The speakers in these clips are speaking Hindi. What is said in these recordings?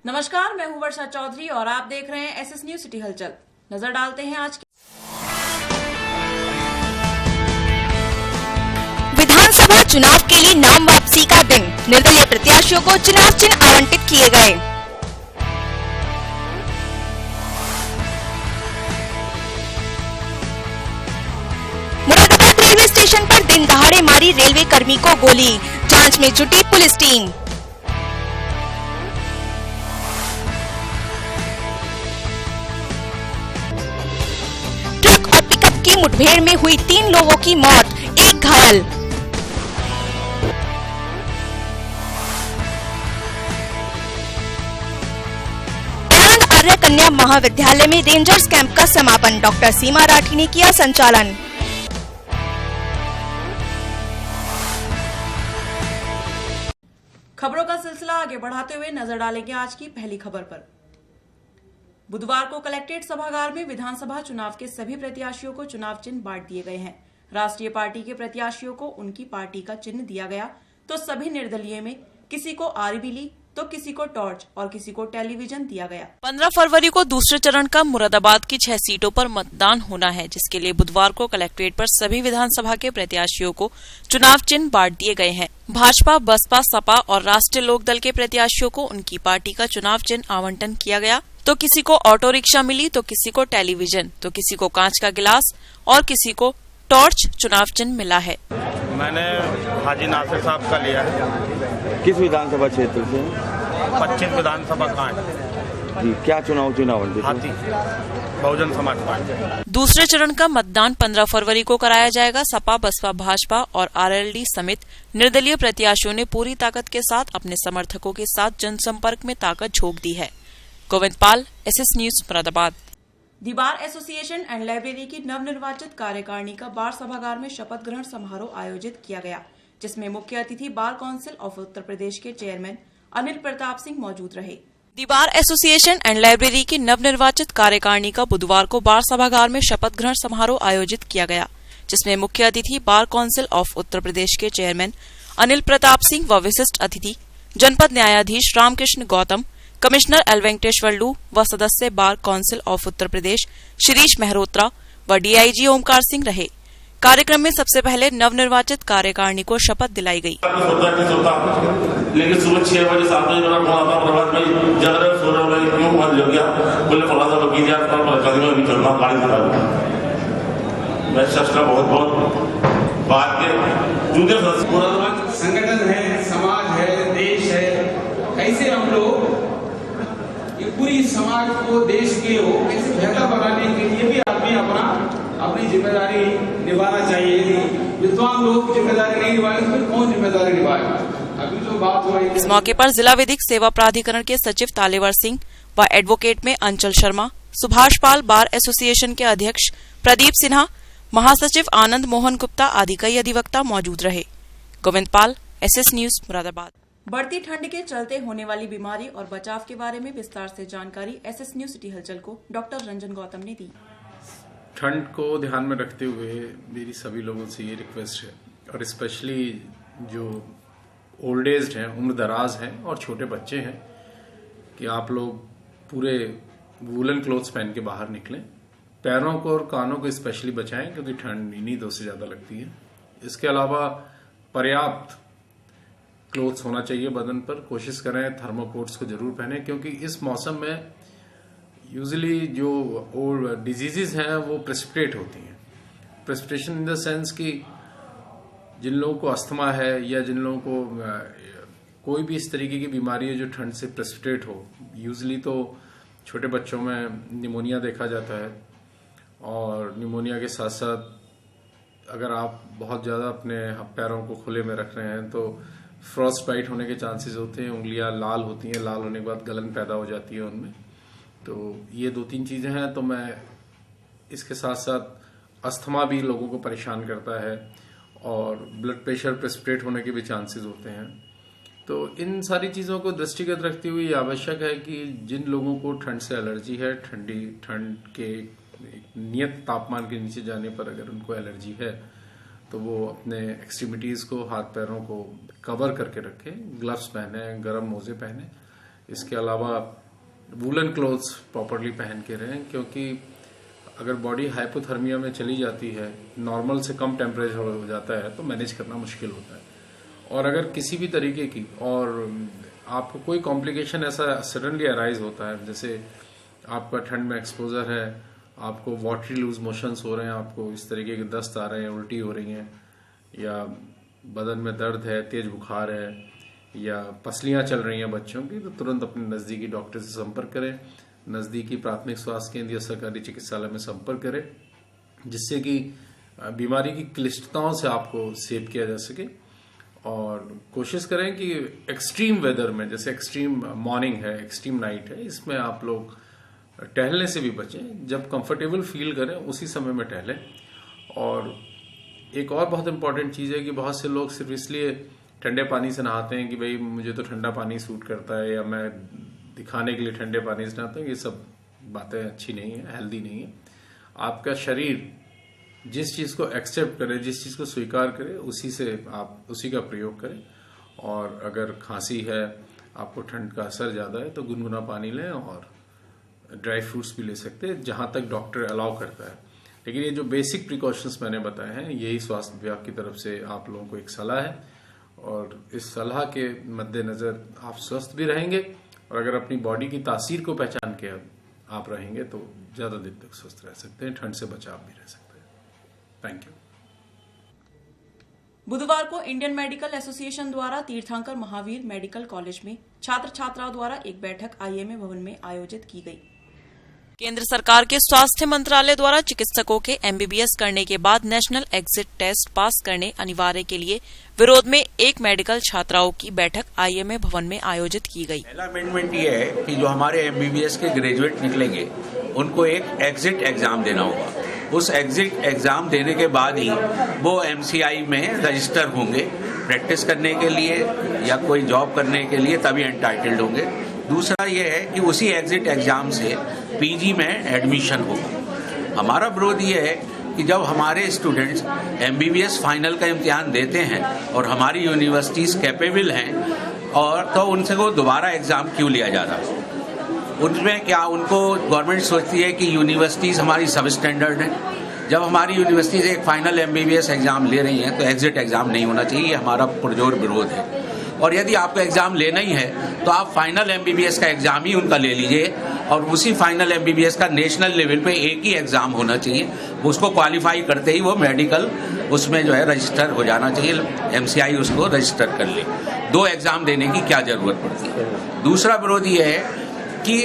नमस्कार, मैं हूं वर्षा चौधरी और आप देख रहे हैं एसएस न्यूज सिटी हलचल। नजर डालते हैं आज की विधानसभा चुनाव के लिए नाम वापसी का दिन। निर्दलीय प्रत्याशियों को चुनाव चिन्ह आवंटित किए गए। मुरादाबाद रेलवे स्टेशन पर दिन दहाड़े मारी रेलवे कर्मी को गोली। जांच में जुटी पुलिस टीम। ट्रक और पिकअप की मुठभेड़ में हुई 3 लोगों की मौत, 1 घायल। आर्य कन्या महाविद्यालय में रेंजर्स कैंप का समापन। डॉक्टर सीमा राठी ने किया संचालन। खबरों का सिलसिला आगे बढ़ाते हुए नजर डालेंगे आज की पहली खबर पर। बुधवार को कलेक्ट्रेट सभागार में विधानसभा चुनाव के सभी प्रत्याशियों को चुनाव चिन्ह बांट दिए गए हैं। राष्ट्रीय पार्टी के प्रत्याशियों को उनकी पार्टी का चिन्ह दिया गया, तो सभी निर्दलीय में किसी को आरबीली तो किसी को टॉर्च और किसी को टेलीविजन दिया गया। 15 फरवरी को दूसरे चरण का मुरादाबाद की 6 सीटों पर मतदान होना है, जिसके लिए बुधवार को कलेक्ट्रेट पर सभी विधानसभा के प्रत्याशियों को चुनाव चिन्ह बांट दिए गए हैं। भाजपा, बसपा, सपा और राष्ट्रीय लोकदल के प्रत्याशियों को उनकी पार्टी का चुनाव चिन्ह आवंटन किया गया, तो किसी को ऑटो रिक्शा मिली, तो किसी को टेलीविजन, तो किसी को कांच का गिलास और किसी को टॉर्च चुनाव चिन्ह मिला है। मैंने हाजी नासिर साहब का लिया है। किस विधानसभा क्षेत्र से? 25 विधानसभा का है जी। क्या चुनाव आवंटित? हाथी बहुजन समाज पार्टी। दूसरे चरण का मतदान 15 फरवरी को कराया जाएगा। सपा, बसपा, भाजपा और आरएलडी समेत निर्दलीय प्रत्याशियों ने पूरी ताकत के साथ अपने समर्थकों के साथ जनसंपर्क में ताकत झोंक दी है। Govind Pal, SS news, Moradabad. The bar association and library की नवनिर्वाचित कार्यकारिणी का बार सभागार में शपथ ग्रहण समारोह आयोजित किया गया, जिसमें मुख्य अतिथि bar council of Uttar Pradesh के चेयरमैन अनिल प्रताप सिंह मौजूद रहे। दी बार एसोसिएशन एंड लाइब्रेरी की नवनिर्वाचित कार्यकारिणी का बुधवार को बार सभागार में शपथ ग्रहण समारोह आयोजित किया गया, जिसमें मुख्य अतिथि bar council of Uttar Pradesh के चेयरमैन अनिल प्रताप सिंह व विशिष्ट अतिथि जनपद न्यायाधीश रामकृष्ण गौतम, कमिश्नर एल वेंकटेश्वर लू व सदस्य bar council of Uttar Pradesh Shirish Mehrotra व डीआईजी ओमकार सिंह रहे। कार्यक्रम में सबसे पहले नवनिर्वाचित कार्यकारिणी को शपथ दिलाई गई। लेकिन सुबह 6 बजे 7 बजे मेरा फोन आता, प्रभात भाई जग रहे सो रहे हो, क्यों बंद हो गया? बोले फला सा वकील यार अभी चल रहा गाड़ी चला। मैं शख्स का बहुत बहुत बात के जूनियर सदस्य संगठन है, समाज है, देश है, कैसे हम लोग ये पूरी समाज को, देश के हो कैसे बेहतर बनाने के लिए भी आदमी अपनी जिम्मेदारी निभाना चाहिए। विद्वान लोग जिम्मेदारी नहीं निभाए तो फिर कौन जिम्मेदारी निभाए? अभी जो बात हो रही है। इस मौके पर जिला विधिक सेवा प्राधिकरण के सचिव तालेवर सिंह व एडवोकेट में अंचल शर्मा, सुभाष पाल, बार एसोसिएशन के अध्यक्ष प्रदीप सिन्हा, महासचिव आनंद मोहन गुप्ता आदि कई अधिवक्ता मौजूद रहे। Govind Pal, SS news, Moradabad. बढ़ती ठंड के चलते होने वाली बीमारी और बचाव के बारे में विस्तार से जानकारी एसएस न्यूज सिटी हलचल को डॉक्टर रंजन गौतम ने दी। ठंड को ध्यान में रखते हुए मेरी सभी लोगों से ये रिक्वेस्ट है, और स्पेशली जो ओल्ड एज हैं, उम्र दराज हैं और छोटे बच्चे हैं, कि आप लोग पूरे वूलन क्लोथ्स पहन के बाहर निकलें। पैरों को और कानों को स्पेशली बचाएं, क्योंकि ठंड इन्हीं 2 से ज्यादा लगती है। इसके अलावा पर्याप्त क्लोथ्स होना चाहिए बदन पर। कोशिश करें थर्मोकोट्स को जरूर पहने, क्योंकि इस मौसम में यूजुअली जो डिजीजेस हैं वो प्रेसिपिटेट होती हैं। प्रेसिपिटेशन इन द सेंस कि जिन लोगों को अस्थमा है या जिन लोगों को कोई भी इस तरीके की बीमारी है जो ठंड से प्रेसिपिटेट हो, यूजुअली तो छोटे बच्चों में निमोनिया देखा जाता है, और निमोनिया के साथ साथ अगर आप बहुत ज़्यादा अपने पैरों को खुले में रख रहे हैं तो फ्रॉस्ट बाइट होने के चांसेस होते हैं। उंगलियां लाल होती हैं, लाल होने के बाद गलन पैदा हो जाती है उनमें। तो ये 2-3 चीज़ें हैं। तो मैं इसके साथ साथ अस्थमा भी लोगों को परेशान करता है, और ब्लड प्रेशर प्रेसिपिटेट होने के भी चांसेस होते हैं। तो इन सारी चीज़ों को दृष्टिगत रखते हुए आवश्यक है कि जिन लोगों को ठंड से एलर्जी है, ठंड के नियत तापमान के नीचे जाने पर अगर उनको एलर्जी है, तो वो अपने एक्सट्रीमिटीज़ को, हाथ पैरों को कवर करके रखें, ग्लव्स पहने, गर्म मोजे पहने, इसके अलावा वूलन क्लोथ्स प्रॉपरली पहन के रहें, क्योंकि अगर बॉडी हाइपोथर्मिया में चली जाती है, नॉर्मल से कम टेम्परेचर हो जाता है, तो मैनेज करना मुश्किल होता है। और अगर किसी भी तरीके की और आपको कोई कॉम्प्लिकेशन ऐसा सडनली अराइज होता है, जैसे आपका ठंड में एक्सपोजर है, आपको वाटरी लूज मोशंस हो रहे हैं, आपको इस तरीके के दस्त आ रहे हैं, उल्टी हो रही हैं, या बदन में दर्द है, तेज बुखार है, या पसलियां चल रही हैं बच्चों की, तो तुरंत अपने नज़दीकी डॉक्टर से संपर्क करें। नज़दीकी प्राथमिक स्वास्थ्य केंद्र या सरकारी चिकित्सालय में संपर्क करें, जिससे कि बीमारी की क्लिष्टताओं से आपको सेव किया जा सके। और कोशिश करें कि एक्सट्रीम वेदर में, जैसे एक्सट्रीम मॉर्निंग है, एक्सट्रीम नाइट है, इसमें आप लोग टहलने से भी बचें। जब कंफर्टेबल फील करें उसी समय में टहलें। और एक और बहुत इंपॉर्टेंट चीज़ है कि बहुत से लोग सिर्फ इसलिए ठंडे पानी से नहाते हैं कि भाई मुझे तो ठंडा पानी सूट करता है, या मैं दिखाने के लिए ठंडे पानी से नहाता हूँ। ये सब बातें अच्छी नहीं है, हेल्दी नहीं है। आपका शरीर जिस चीज़ को एक्सेप्ट करे, जिस चीज़ को स्वीकार करे, उसी से आप उसी का प्रयोग करें। और अगर खांसी है, आपको ठंड का असर ज़्यादा है, तो गुनगुना पानी लें और ड्राई फ्रूट्स भी ले सकते हैं, जहाँ तक डॉक्टर अलाउ करता है। लेकिन ये जो बेसिक प्रिकॉशंस मैंने बताए हैं, यही स्वास्थ्य विभाग की तरफ से आप लोगों को एक सलाह है। और इस सलाह के मद्देनज़र आप स्वस्थ भी रहेंगे, और अगर अपनी बॉडी की तासीर को पहचान के आप रहेंगे तो ज़्यादा दिन तक स्वस्थ रह सकते हैं, ठंड से बचाव भी रह सकते हैं। Thank you. बुधवार को इंडियन मेडिकल एसोसिएशन द्वारा तीर्थंकर महावीर मेडिकल कॉलेज में छात्र छात्राओं द्वारा एक बैठक आईएमए भवन में आयोजित की गई। केंद्र सरकार के स्वास्थ्य मंत्रालय द्वारा चिकित्सकों के एमबीबीएस करने के बाद नेशनल एग्जिट टेस्ट पास करने अनिवार्य के लिए विरोध में एक मेडिकल छात्राओं की बैठक आईएमए भवन में आयोजित की गई। पहला अमेंडमेंट ये है कि जो हमारे एमबीबीएस के ग्रेजुएट निकलेंगे उनको एक एग्जिट एग्जाम देना होगा। उस एग्जिट एग्जाम देने के बाद ही वो एमसीआई में रजिस्टर होंगे प्रैक्टिस करने के लिए या कोई जॉब करने के लिए, तभी एंटाइटल्ड होंगे। दूसरा ये है कि उसी एग्जिट एग्जाम से पीजी में एडमिशन होगा। हमारा विरोध ये है कि जब हमारे स्टूडेंट्स एमबीबीएस फाइनल का इम्तिहान देते हैं और हमारी यूनिवर्सिटीज कैपेबल हैं, और तो उनसे वो दोबारा एग्जाम क्यों लिया जा रहा है? उनमें क्या उनको गवर्नमेंट सोचती है कि यूनिवर्सिटीज हमारी सब स्टैंडर्ड है। जब हमारी यूनिवर्सिटीज एक फाइनल एमबीबीएस एग्जाम ले रही हैं तो एग्जिट एग्जाम नहीं होना चाहिए। हमारा पुरजोर विरोध है। और यदि आपको एग्जाम लेना ही है तो आप फाइनल एमबीबीएस का एग्जाम ही उनका ले लीजिए, और उसी फाइनल एमबीबीएस का नेशनल लेवल पे एक ही एग्जाम होना चाहिए। उसको क्वालिफाई करते ही वो मेडिकल उसमें जो है रजिस्टर हो जाना चाहिए, एमसीआई उसको रजिस्टर कर ले। 2 एग्जाम देने की क्या जरूरत पड़ती है? दूसरा विरोध ये है कि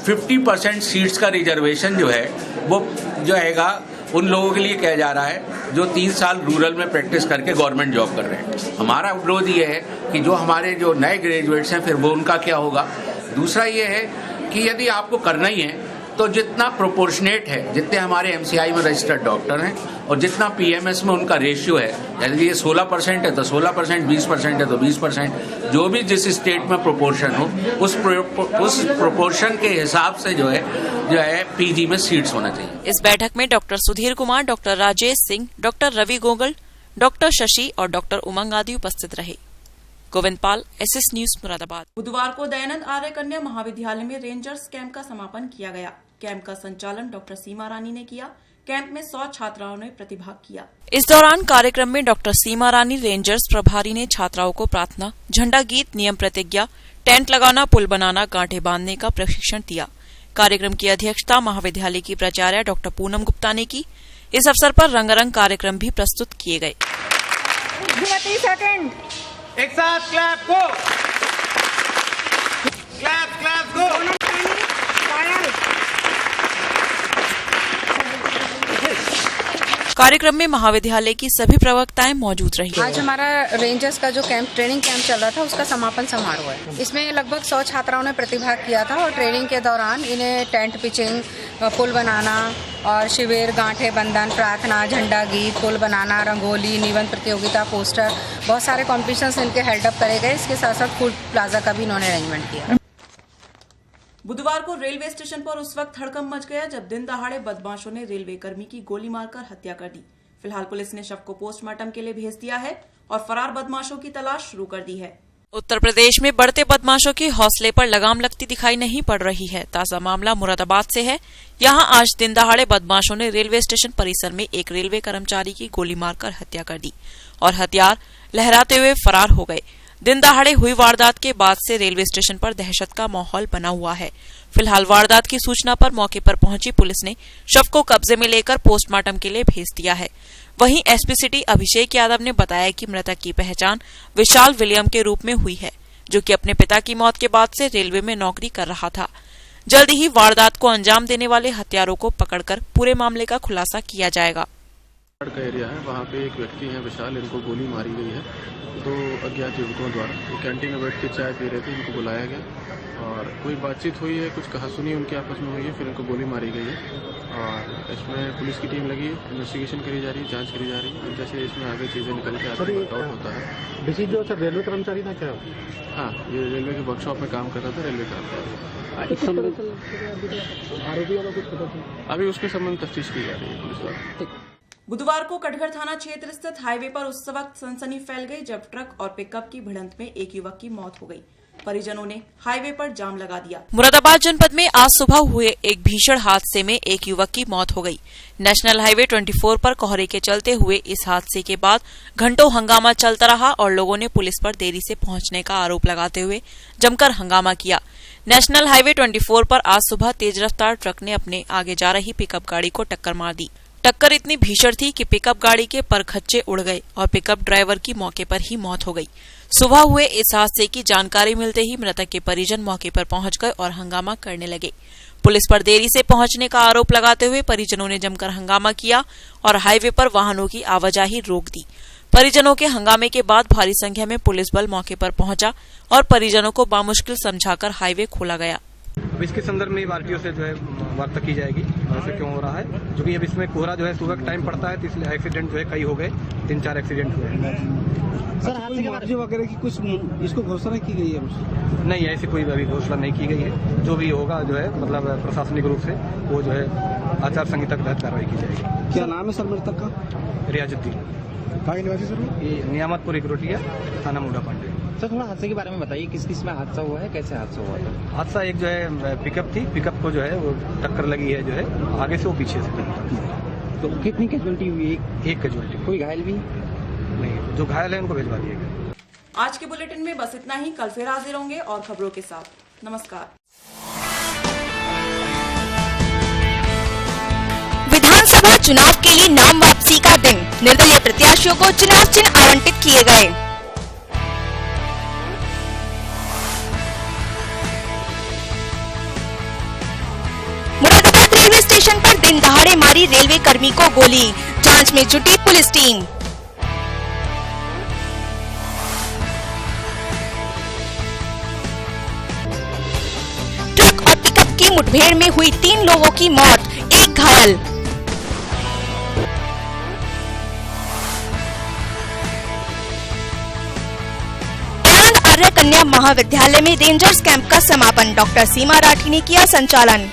50% सीट्स का रिजर्वेशन जो है वो जो हैगा उन लोगों के लिए किया जा रहा है जो 3 साल रूरल में प्रैक्टिस करके गवर्नमेंट जॉब कर रहे हैं। हमारा विरोध ये है कि जो हमारे जो नए ग्रेजुएट्स हैं फिर वो उनका क्या होगा। दूसरा ये है कि यदि आपको करना ही है तो जितना प्रोपोर्शनेट है, जितने हमारे एमसीआई में रजिस्टर्ड डॉक्टर हैं और जितना पीएमएस में उनका रेशियो है, यदि ये 16% है तो 16%, 20% है तो 20%, जो भी जिस स्टेट में प्रोपोर्शन हो उस प्रोपोर्शन के हिसाब से जो है पीजी में सीट्स होना चाहिए। इस बैठक में doctor Sudhir Kumar, doctor Rajesh Singh, doctor Ravi Gogal, doctor Shashi और डॉक्टर उमंग आदि उपस्थित रहे। Govind Pal, SS news, Moradabad. बुधवार को दयानंद आर्य कन्या महाविद्यालय में रेंजर्स कैंप का समापन किया गया। कैंप का संचालन डॉक्टर सीमा रानी ने किया। कैंप में 100 छात्राओं ने प्रतिभाग किया। इस दौरान कार्यक्रम में डॉक्टर सीमा रानी रेंजर्स प्रभारी ने छात्राओं को प्रार्थना, झंडा गीत, नियम प्रतिज्ञा, टेंट लगाना, पुल बनाना, गांठें बांधने का प्रशिक्षण दिया। कार्यक्रम की अध्यक्षता महाविद्यालय की प्राचार्य डॉक्टर पूनम गुप्ता ने की। इस अवसर पर रंगारंग कार्यक्रम भी प्रस्तुत किए गए। एक साथ क्लैप को, क्लैप को। कार्यक्रम में महाविद्यालय की सभी प्रवक्ताएं मौजूद रही। आज हमारा रेंजर्स का जो ट्रेनिंग कैंप चल रहा था उसका समापन समारोह है। इसमें लगभग 100 छात्राओं ने प्रतिभाग किया था और ट्रेनिंग के दौरान इन्हें टेंट पिचिंग, पुल बनाना और शिविर, गांठे बंधन, प्रार्थना, झंडा गीत, पुल बनाना, रंगोली, निबंध प्रतियोगिता, पोस्टर, बहुत सारे कॉम्पिटिशन्स इनके हेल्ड अप करे गए। इसके साथ साथ फूड प्लाजा का भी इन्होंने अरेंजमेंट किया। बुधवार को रेलवे स्टेशन पर उस वक्त हड़कंप मच गया जब दिन दहाड़े बदमाशों ने रेलवे कर्मी की गोली मारकर हत्या कर दी। फिलहाल पुलिस ने शव को पोस्टमार्टम के लिए भेज दिया है और फरार बदमाशों की तलाश शुरू कर दी है। उत्तर प्रदेश में बढ़ते बदमाशों के हौसले पर लगाम लगती दिखाई नहीं पड़ रही है। ताजा मामला मुरादाबाद से है। यहां आज दिन दहाड़े बदमाशों ने रेलवे स्टेशन परिसर में एक रेलवे कर्मचारी की गोली मारकर हत्या कर दी और हथियार लहराते हुए फरार हो गए। दिन दहाड़े हुई वारदात के बाद से रेलवे स्टेशन पर दहशत का माहौल बना हुआ है। फिलहाल वारदात की सूचना पर मौके पर पहुंची पुलिस ने शव को कब्जे में लेकर पोस्टमार्टम के लिए भेज दिया है। वहीं एसपी सिटी अभिषेक यादव ने बताया कि मृतक की पहचान विशाल विलियम के रूप में हुई है, जो कि अपने पिता की मौत के बाद से रेलवे में नौकरी कर रहा था। जल्द ही वारदात को अंजाम देने वाले हत्यारों को पकड़कर पूरे मामले का खुलासा किया जाएगा। का एरिया है, वहाँ पे एक व्यक्ति है विशाल, इनको गोली मारी गई है। दो अज्ञात युवकों द्वारा वो कैंटीन में बैठ के चाय पी रहे थे, इनको बुलाया गया और कोई बातचीत हुई है, कुछ कहासुनी उनके आपस में हुई है, फिर इनको गोली मारी गई है। और इसमें पुलिस की टीम लगी है, इन्वेस्टिगेशन करी जा रही है, जांच करी जा रही है। जैसे इसमें आगे चीज़ें निकल के आगे वर्कआउट होता है। बेसिक जो सर रेलवे कर्मचारी था क्या? हाँ, ये रेलवे के वर्कशॉप में काम कर रहा था, रेलवे कर्मचारी। अभी उसके संबंध तफ्तीश की जा रही है पुलिस द्वारा। बुधवार को कटघर थाना क्षेत्र स्थित हाईवे पर उस वक्त सनसनी फैल गई जब ट्रक और पिकअप की भिड़ंत में एक युवक की मौत हो गई। परिजनों ने हाईवे पर जाम लगा दिया। मुरादाबाद जनपद में आज सुबह हुए एक भीषण हादसे में एक युवक की मौत हो गई। नेशनल हाईवे 24 पर कोहरे के चलते हुए इस हादसे के बाद घंटों हंगामा चलता रहा और लोगों ने पुलिस पर देरी से पहुंचने का आरोप लगाते हुए जमकर हंगामा किया। नेशनल हाईवे 24 पर आज सुबह तेज रफ्तार ट्रक ने अपने आगे जा रही पिकअप गाड़ी को टक्कर मार दी। टक्कर इतनी भीषण थी कि पिकअप गाड़ी के परखच्चे उड़ गए और पिकअप ड्राइवर की मौके पर ही मौत हो गई। सुबह हुए इस हादसे की जानकारी मिलते ही मृतक के परिजन मौके पर पहुंच गए और हंगामा करने लगे। पुलिस पर देरी से पहुंचने का आरोप लगाते हुए परिजनों ने जमकर हंगामा किया और हाईवे पर वाहनों की आवाजाही रोक दी। परिजनों के हंगामे के बाद भारी संख्या में पुलिस बल मौके पर पहुंचा और परिजनों को बामुश्किल समझाकर हाईवे खोला गया। अब इसके संदर्भ में आरटीओ से जो है वार्ता की जाएगी, ऐसे क्यों हो रहा है, जो कि अब इसमें कोहरा जो है सुबह का टाइम पड़ता है तो इसलिए एक्सीडेंट जो है कई हो गए, 3-4 एक्सीडेंट हुए हैं। सर हादसे के बारे वगैरह की कुछ इसको घोषणा की गई है? नहीं, ऐसी कोई अभी घोषणा नहीं की गई है। जो भी होगा जो है मतलब प्रशासनिक रूप से वो जो है आचार संहिता के तहत कार्रवाई की जाएगी। क्या नाम है सर मृतक का? रियाजुद्दीन। कहाँ निवासी सर? ये नियामतपुर इकरोटिया, थाना मुंडा पांडे। सर थोड़ा हादसे के बारे में बताइए, किस किस में हादसा हुआ है, कैसे हादसा हुआ था? हादसा एक जो है पिकअप थी, पिकअप को जो है वो टक्कर लगी है, जो है आगे से वो पीछे से। तो कितनी कैजुअलिटी हुई? एक कैजुअलिटी। कोई घायल भी नहीं? जो घायल है उनको भिजवा दिया गया। आज के बुलेटिन में बस इतना ही। कल फिर हाजिर होंगे और खबरों के साथ। नमस्कार। विधानसभा चुनाव के लिए नाम वापसी का दिन, निर्दलीय प्रत्याशियों को चुनाव चिन्ह आवंटित किए गए। मुरादाबाद रेलवे स्टेशन पर दिन दहाड़े मारी रेलवे कर्मी को गोली, जांच में जुटी पुलिस टीम। ट्रक और पिकअप की मुठभेड़ में हुई 3 लोगों की मौत, 1 घायल। आर्य कन्या महाविद्यालय में रेंजर्स कैंप का समापन, डॉक्टर सीमा राठी ने किया संचालन।